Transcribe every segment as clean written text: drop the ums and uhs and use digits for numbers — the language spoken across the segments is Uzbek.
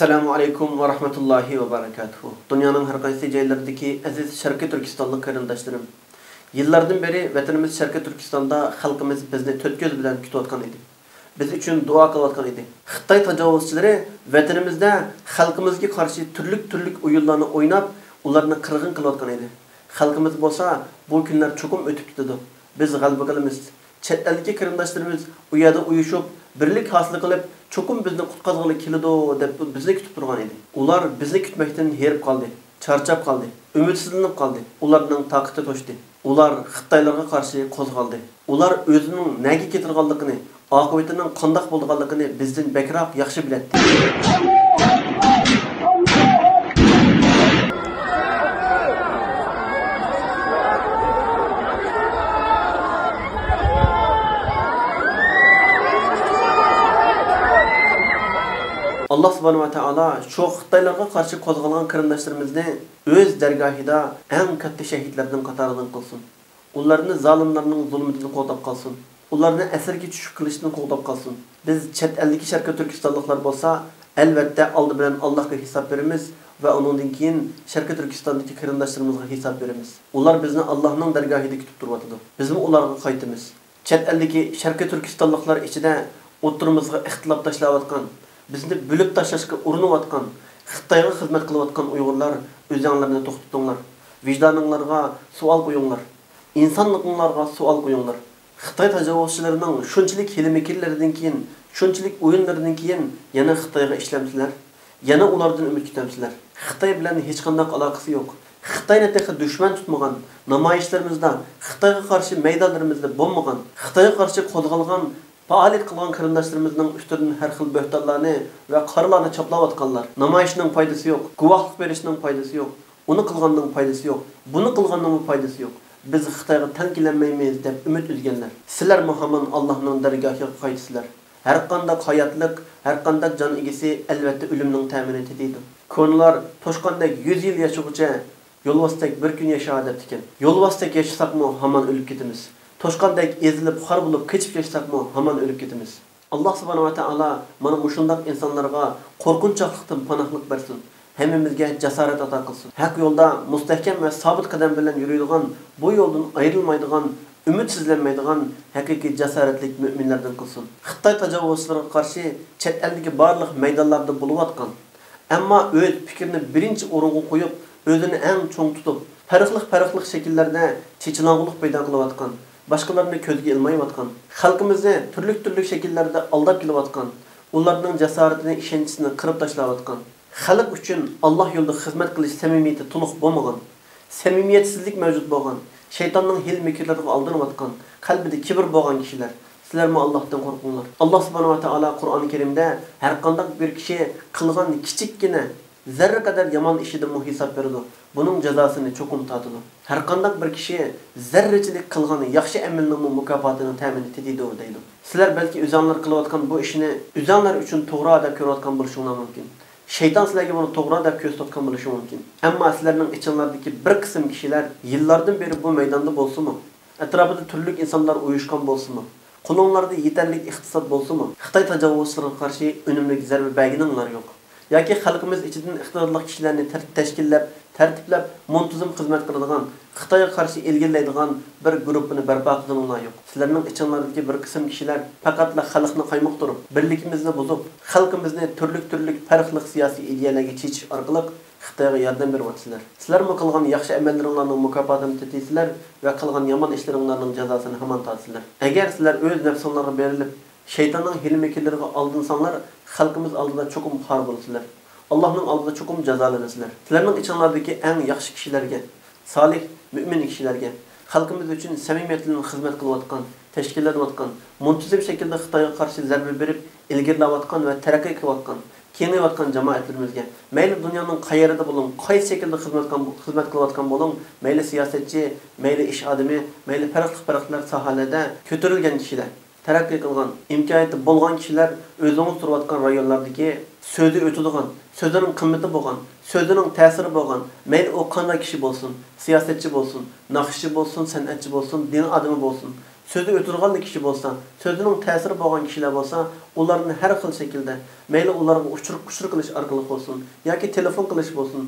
Assalamu alaikum wa rahmatullahi wa barakatuhu. Dünyanın her qaysı yerlerindeki aziz Şarkı Türkistanlı qarindaşlarım. Yıllardan beri vatanımız Şarkı Türkistan'da halkımız bizni töt göz bilen kütüyotgan idi. Biz üçün dua kılayotgan idi. Xitay tajavuzçilari vatanımızda halkımızga qarşı türlük oyunlarını oynap, ularni qirg'in qilayotgan idi. Halkımız bolsa bu günler çokum ötüp gitdi. Biz g'alaba qilamiz. Chet eldagi qarindoshlarimiz u yerda uyushib, birlik hosil qilib, çokum bizni qutqazg'ili keladi deb bizni kutib turgan edi. Ular bizni kutmakdan herib qoldi, charchab qoldi, umidsizlanib qoldi. Ularning taqati to'shdi. Ular Xitoylarga qarshi qo'zg'aldi. Ular o'zining nega ketirganligini, oqibatining qanday bo'lganligini bizdan bekroq yaxshi biladi. Allah subhanahu wa ta'ala şu Xitaylarga qarşı qo'zg'algan qarindoshlarimizni o'z dargohida eng katta shahidlardan qatoridan qilsin. Ularni zolimlarning zulmidan qo'g'dab qolsin. Ularni asirga tushib qilishdan qo'g'dab qolsin. Biz chet eldagi Sharqi Turkistonliklar bo'lsa, albatta oldi bilan Allohga hisob beramiz va undan keyin Sharqi Turkistondagi qarindoshlarimizga hisob beramiz. Ular bizni Allohning dargohida kutib turibdi. Biz ularga qaytamiz. Chet eldagi Sharqi Turkistonliklar ichida o'tirimizga ixtilof tashlayotgan, bizni bölüp taşlaşqa urinayotgan, Xitoyga xizmat qilayotgan Uyg'urlar o'zinglarni to'xtatinglar. Vijdoninglarga savol qo'yinglar. İnsanlıqlarga savol qo'yinglar. Xitoy tajovuzchilarining shunchalik hilmikirlaridan keyin, shunchalik o'yinlaridan keyin yana Xitoyga ishlamsizlar, yana ulardan umid kutamsizlar. Xitoy bilan hech qanday aloqasi yo'q. Xitoyni texi dushman tutmagan, namoyishlarimizda, Xitoyga qarshi maydonlarimizda bo'lmagan, Xitoyga qarshi qo'zg'algan faaliyet kılan qarindoshlarımızın üstünden her xil böhtanlarını ve qarılarını çaplayotganlar. Namayişinin faydası yok, guvahlık verişinin faydası yok, onu kılganның faydası yok, bunu kılganның faydası yok. Biz Xitoyga tankilenmeymeyiz deb ümit üzgenler. Sizler Muhammed Allah'ın dergahına qaytısızlar. Her qanday hayatlık, her qanday can egisi elbette ölümün teminati deydi. Konular toşqandek 100 yıl yaşagucha yolvastek bir gün yaşa deb diken. Yolvastek yaşasak mı haman ölüp ketimiz. Toşqandek ezilip xar bulup keçip yaşsak mı haman ölüp ketimiz. Allah subhanahu wa ta'ala mana mushundaq insanlarga qorqunchaqlıqdan panahlık bersin. Hemmimizge cesaret ata qilsin. Haq yolda mustahkam ve sabit qadam bilan yürüydigan, bu yoldan ayrılmaydigan, ümitsizlenmeydigan haqiqiy cesaretlik müminlerden qilsin. Xitoy tajovuzchilariga qarshi chet eldagi barliq maydonlarda bo'layotgan, ammo o'z fikrini birinchi o'ringa qo'yib, o'zini eng cho'ng tutib, farqli shakllarda chechinog'liq paydo qilayotgan, başkalarını közge ilmayotgan, xalqimizni turli şekillerde aldab kelayotgan, ularning jasoratini, ishonchisini qirib tashlayotgan, xalq uchun Alloh yo'lida xizmat qilish samimiyati to'liq bo'lmagan, samimiyatsizlik mavjud bo'lgan, shaytonning hil-mikirlariga aldanayotgan, qalbida kibr bo'lgan kishilar, sizlarmi Allohdan qo'rqinglar. Alloh subhanahu wa ta'ala Qur'oni Karimda har qanday bir kishi qilgan kichikkina zarra kadar yaman işidan muhisab berdi. Bunun cezasını çokum tatıdı. Her qanday bir kishi zarrachilik qilgani yaxshi amalning mukofatini ta'min etadi deydi. Sizlar balki o'zinglar qilayotgan bu ishni o'zinglar uchun to'g'ri deb ko'rayotgan bo'lishingiz mumkin. Shayton sizlarga buni to'g'ri deb ko'rsatgan bo'lishi mumkin. Ammo sizlarning ichinglardagi bir qism kishilar yillardan beri bu maydonda bo'lsa-mu, atrofida turli insonlar uyushgan bo'lsa-mu, qo'linglarda yetarlik iqtisod bo'lsa-mu, Xitoy tajovuzchilariga qarshi unumli zarba berganinglar yo'q. Yoki xalqimiz ichidan iqtidorli kishilarni tashkillab, tertiplab, muntazam xizmat qiladigan, Xitoyga qarshi ilgirlaydigan bir guruhni barpo qilganlar yo'q. Sizlarning ichinglardagi bir qism kishilar faqatla xalqni qaymoq turib, birligimizni buzib, xalqimizni turli farqli siyosiy ideyalarga chechish orqali Xitoyga yordam beryapsizlar. Sizlar mu qilgan yaxshi amallaringlarning mukofotini tetiysizlar va qilgan yomon ishlaringlarning jazosini hamon tortsizlar. Agar sizlar o'z nafsinglarga berilib, şeytanın hilmekilleriga aldınsanglar, xalqimiz oldida çokum xor bo'lsizlar. Allohning oldida çokum jazolanasizlar. Sizlarning ichinglardagi eng yaxshi kishilarga, solih, mu'min kishilarga, xalqimiz uchun samimiyat bilan xizmat qilayotgan, tashkillanayotgan, muntazam shaklda Xitoyga qarshi zarba berib, ilgirlayotgan va taraqqiy qilayotgan, kengayotgan jamoatlarimizga, mayli dunyoning qayerida bo'ling, qaysi shaklda xizmat qilayotgan bo'ling, mayli siyosatchi, mayli ish odami, mayli farqli sohalarda ko'tarilgan kishilar, taraqqiy qilgan, imkoniyati bo'lgan kishilar o'zingiz turayotgan rayonlardagi so'zi o'tadigan, so'zining qimmati bo'lgan, so'zining ta'siri bo'lgan, mayli u qanday kishi bo'lsin, siyosatchi bo'lsin, naqshchi bo'lsin, san'atchi bo'lsin, din odami bo'lsin, so'zi o'tirgan kishi bo'lsa, so'zining ta'siri bo'lgan kishilar bo'lsa, ularni har xil shaklda, mayli ularga uchur qilish orqali bo'lsin yoki telefon qilish bo'lsin,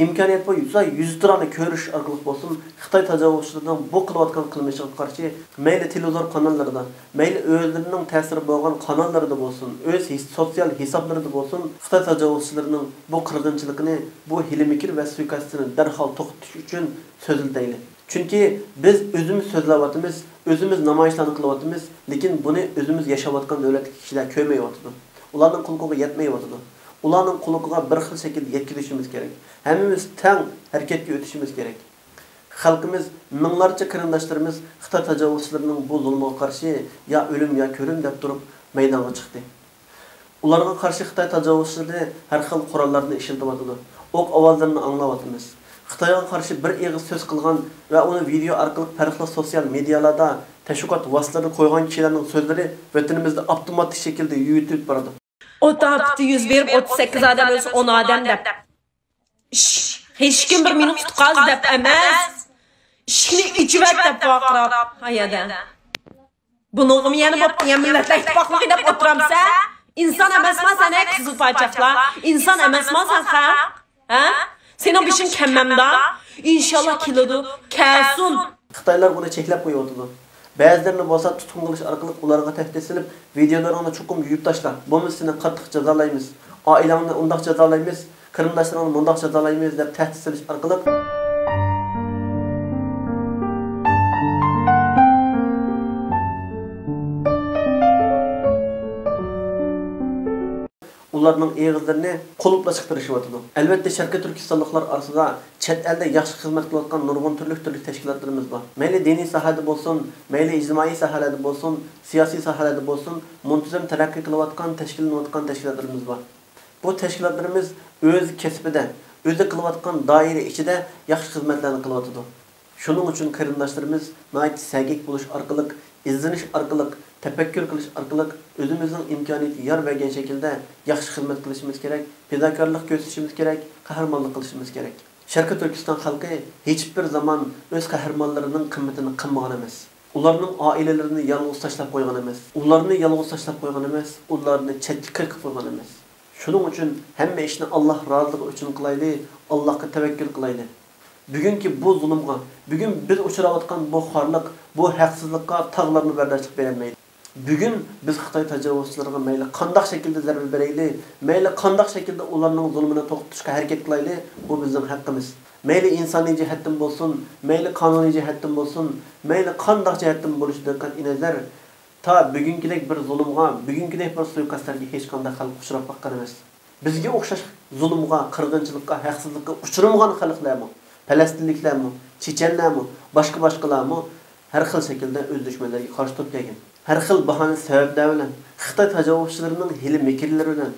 imkoniyat bo'lsa yuz turani ko'rish orqali bo'lsin, Xitoy tajovuzchilarining bu qilayotgan qilmishiga qarshi mayli televizor kanallarida, mayli o'zlarining ta'siri bo'lgan kanallarda bo'lsin, o'z sotsial hisoblarida bo'lsin, Xitoy tajovuzchilarining bu qirg'inchiligini, bu hilmikir va suiqasdini darhol to'xtatish uchun so'zlaydi. Chunki biz o'zimiz so'zlayapmiz, o'zimiz namoyishlarni qilyapmiz, lekin buni o'zimiz yashayotgan davlat kishilar ko'rmayapti. Ularning quloqiga yetmayapti. Ularning quloqiga bir xil shaklda yetkazishimiz kerak. Hammamiz teng harakatga o'tishimiz kerak. Xalqimiz, minglarcha qarindoshlarimiz Xitoy tajovuzchilarining bu zulmiga qarshi ya o'lim ya ko'rim deb turib maydonga chiqdi. Ularga qarshi Xitoy tajovuzchilari har xil qurollarni ishlatyapti. O'q ovozlarini anglayapmiz. Xitoyga qarshi bir eg'iz so'z qilgan va uni video orqali farqli sotsial medialarda tashviqot vositalarini qo'ygan kishilarning so'zlari vatanimizda avtomatik shaklda yutib boradi. O taptı 100 verip 38 adam ölse 10 adam dep. Hiç kim bir minut tutkaz dep emez. İşini içivet dep bakırap. Hayada. Bunu yani bu milletle ittifaklık dep oturamsa, insan emesma sen kızıl parçakla, insan emesma sen ha? Sen o bişin kemmemda, inşallah kilodu, kesun. Xitaylar bunu cheklab qo'yibdi. Ba'zilarini bo'lsa tutqun qilish orqali ularga tahdid silib, videolarini chuqur yuyib tashla. Bo'lmasa seni qattiq jazolaymiz. Oilangni undaq jazolaymiz, qarindoshlaringni bundaq jazolaymiz deb tahdid silish orqali ularning eg'izlarini qulupla chiqarishyapti. Albatta Sharqiy Turkistonliklar orasida chet elda yaxshi xizmat qilayotgan nurg'un turli tashkilotlarimiz bor. Mayli diniy sohada bo'lsin, mayli ijtimoiy sohalarda bo'lsin, siyosiy sohalarda bo'lsin, muntazam taraqqiy qilayotgan, tashkillanayotgan tashkilotlarimiz bor. Bu tashkilotlarimiz o'z kasbida, o'zi qilayotgan doira ichida yaxshi xizmatlarni qilyapti. Shuning uchun qarindoshlarimiz nayt sagik bo'lish orqali, izlanish orqali, tafakkur qilish orqali o'zimizning imkoniyati yor bergan shaklda yaxshi xizmat qilishimiz kerak, fedakorlik ko'rsatishimiz kerak, qahramonlik qilishimiz kerak. Sharqiy Turkiston xalqi hech bir zaman o'z qahramonlarining qimmatini qilmagan emas. Ularning oilalarini yolg'iz tashlab qo'ygan emas. Ularni yolg'iz tashlab qo'ygan emas, ularni chetga qilib qo'ygan emas. Shuning uchun hamma ishni Alloh roziligi uchun qilayli, Allohga tavakkul qilayli. Bugunki bu zulmga, bugun biz uchrayotgan bu xorliq, bu haqsizlikqa tog'larni bardashlik bermaydi. Bugun biz Xitoy tajovuzchilariga mayli qanday shaklda zarba berayli, mayli qanday shaklda ularning zulmini to'xtatishga harakat qilayli, bu bizning haqqimiz. Mayli insoniy jihatdan bo'lsin, mayli qonuniy jihatdan bo'lsin, mayli qanday jihatdan bo'lishidan qat'iy nazar, ta bugünkidek bir zulmga, bugünkidek bir suiqasdlarga hech qanday xalq uchrab baqqan emas. Bizga o'xshash zulmga, qirg'inchilikka, haqsizlikka uchramagan xalqlarmi, Falastinliklarmi, Chechenlarmi, boshqalarmi har xil shaklda o'z dushmanlariga qarshi turib kelgan. Har xil bahona sabablar bilan Xitoy tajovuzchilarining hili mekrlari bilan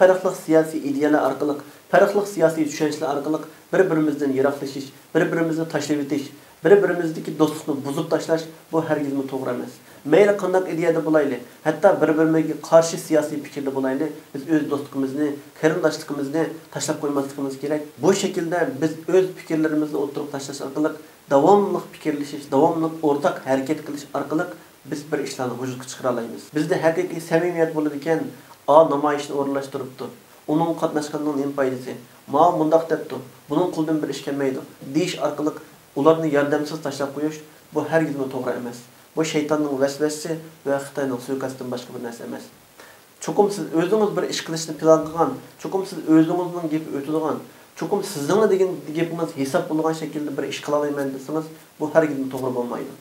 farqli siyosiy ideyalar orqali, farqli siyosiy tushunchalar orqali bir-birimizdan yiroqlashish, bir-birimizni tashlab etish, bir-birimizdagi do'stlikni buzib tashlash bu hargizmi to'g'ri emas. Mayli qanday ideyada bo'layli, hatto bir-birimizga qarshi siyosiy fikrda bo'layli, biz o'z do'stligimizni, qarindoshligimizni tashlab qo'ymasligimiz kerak. Bu shaklda biz o'z fikrlarimizni o'tirib tashlash orqali davomli fikrlashish, davomli o'rtaq harakat qilish orqali biz bir ishlarni vujudga chiqara olamiz. Bizda haqiqiy samimiyat bo'ladi ekan, namoyishni o'rinlashtiribdi. Uning qatnashganining nima foydasi? Ma bundaq debdi. Buning qo'ldan bir ish kelmaydi. Deyish orqali ularni yordamsiz tashlab qo'yish bu hargizmi to'g'ri emas. Bu shaytonning vasvasasi va Xitoyning suiqasdidan boshqa bir narsa emas. Chuqum siz o'zingiz bir ish qilishni plan qilgan, chuqum siz o'zingizning gapi o'tadigan, chuqum sizning degan gapingiz hisob bo'lgan shaklda bir ish qila olmayman desangiz, bu hargizmi to'g'ri bo'lmaydi.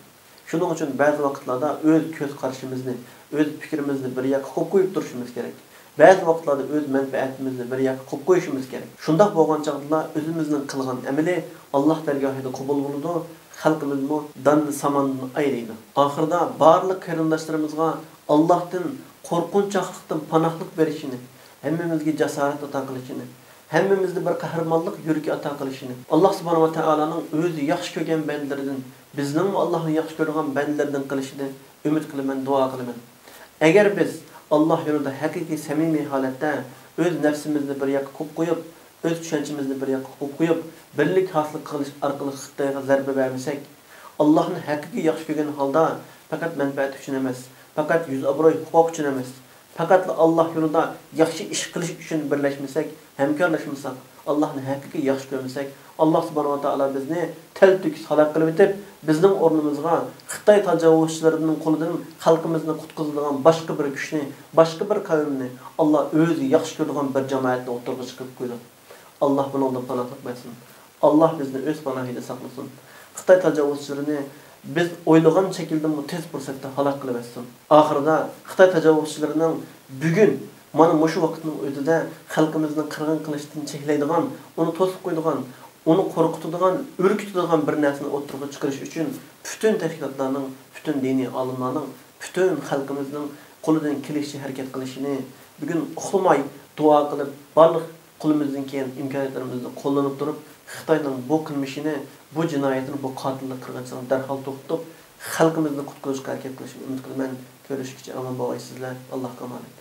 Shuning uchun ba'zi vaqtlarda o'z ko'z qarashimizni, o'z fikrimizni bir yoqqa qo'yib qo'yib turishimiz kerak. Ba'zi vaqtlarda o'z manfaatimizni bir yoqqa qo'yib qo'yishimiz kerak. Shundoq bo'lgan chog'da o'zimizning qilgan amali Alloh dargohida qabul bo'ladi, xalqimizmi danni samanni ayraydi. Oxirida barliq qarindoshlarimizga Allohdan qo'rqinchliqdan panohlik berishini, hammamizga jasorat ato qilishini, hammamizni bir qahramonlik yuragi ato qilishini, Alloh subhanahu va taolaning o'zi yaxshi ko'rgan bandalaridan, bizning Allohning yaxshi ko'rgan bandalaridan qilishini ümid qilaman, duo qilaman. Agar biz Alloh yo'lida haqiqiy samimiy holatda o'z nafsimizni bir yoqqa qo'yib qo'yib, o'z tushunchamizni bir yoqqa qo'yib qo'yib, birlik hosil qilish orqali Xitoyga zarba bermasak, Allohni haqiqiy yaxshi ko'rgan holda faqat manfaat uchun emas, faqat yuz obro'y huquq uchun emas, faqat Alloh yo'lida yaxshi ish qilish uchun birlashmasak, hamkorlashmasak, Allohni haqiqiy yaxshi ko'rmasak, Alloh subhanahu va taolo bizni taltüks halok qilib etib, bizning o'rnimizga Xitoy tajovuzchilarining qo'lidan xalqimizni qutqizadigan boshqa bir kuchni, boshqa bir qavmni Alloh o'zi yaxshi ko'radigan bir jamoatni o'rtaga chiqib qo'ydi. Alloh bundan panohlik bersin. Alloh bizni o'z panohida saqlasin. Xitoy tajovuzchilarini biz o'ylagan shaklda tez fursatda halok qilib etsin. Oxirida Xitoy tajovuzchilarining bugun mana shu vaqtning o'zida xalqimizni qirg'in qilishdan cheklaydigan, uni to'sib qo'yadigan, uni qo'rqitadigan, urkitadigan bir narsani o'tirg'a chiqarish uchun butun tashkilotlarning, butun diniy olimlarning, butun xalqimizning qo'lidan kelishcha harakat qilishini bugun uxlamay duo qilib, barliq qo'limizdan kelgan imkoniyatlarimizni qo'llanib turib, Xitoyning bu qilmishini, bu jinoyatini, bu qotillik qilganligini darhol to'xtatib, xalqimizni qutqarishga harakat qilishni umid qilaman. Ko'rishguncha omon bo'laysizlar. Allohga emanet.